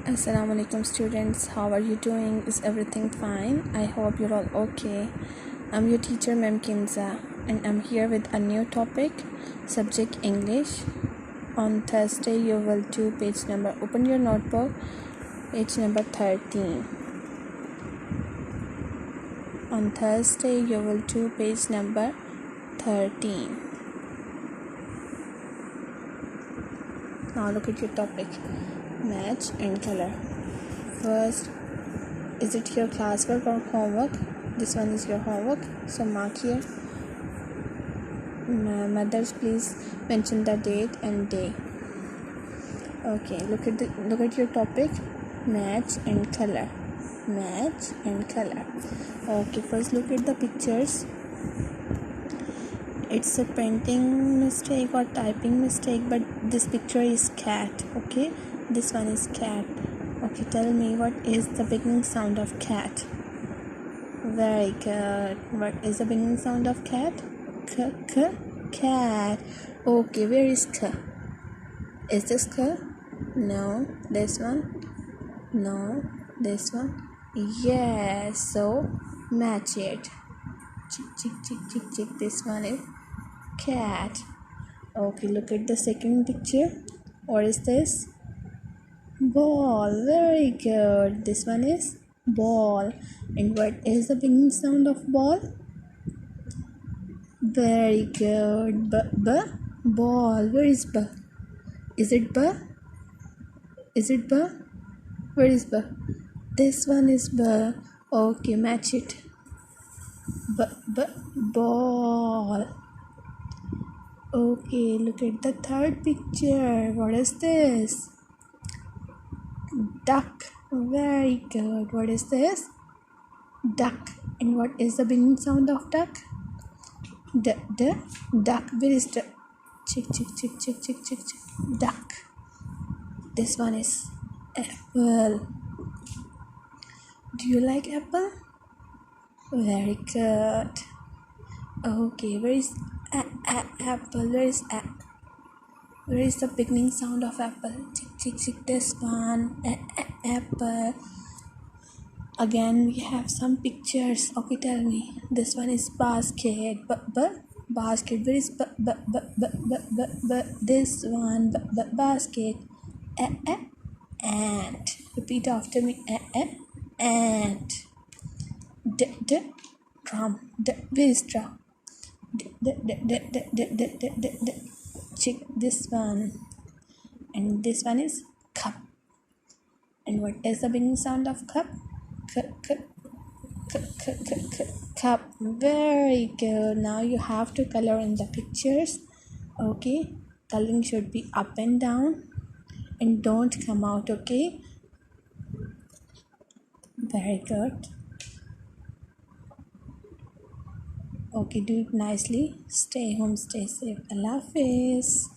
Assalamu alaikum students, how are you doing? Is everything fine? I hope you're all okay. I'm your teacher Ma'am Kinza and I'm here with a new topic, subject English. On Thursday you will do page number, open your notebook, page number 13. On Thursday you will do page number 13. Now look at your topic, match and color. First, is it your classwork or homework? This one is your homework, so mark here. Mothers, please mention the date and day. Okay, look at your topic, match and color. Match and color. Okay, first look at the pictures. It's a printing mistake or typing mistake, but this picture is cat. Okay, this one is cat. Okay, tell me, what is the beginning sound of cat? Very good. What is the beginning sound of cat? Cat. Okay, where is k? Is this k? No. This one? No. This one? Yes. So match it. Chick. This one is cat. Okay, look at the second picture. What is this? Ball. Very good. This one is ball. And what is the beginning sound of ball? Very good. Ball. Where is b? Is it b? Is it b? Where is b? This one is b. Okay, match it. Ball. Okay, look at the third picture. What is this? Duck. Very good. What is this? Duck. And what is the beginning sound of duck? Duck. Where is the chick. Duck. This one is apple. Do you like apple? Very good. Okay, where is apple? Where is the beginning sound of apple? Chick. This one, apple. Again, we have some pictures. Okay, tell me. This one is basket. Basket. Where is this one? Basket. Ant. Repeat after me. Ant. Drum. Where is drum? Check this one. And this one is cup. And what is the beginning sound of cup? Cup. Very good. Now you have to color in the pictures. Okay, coloring should be up and down and don't come out. Okay, very good. Okay, do it nicely. Stay home, stay safe. Allah Hafiz.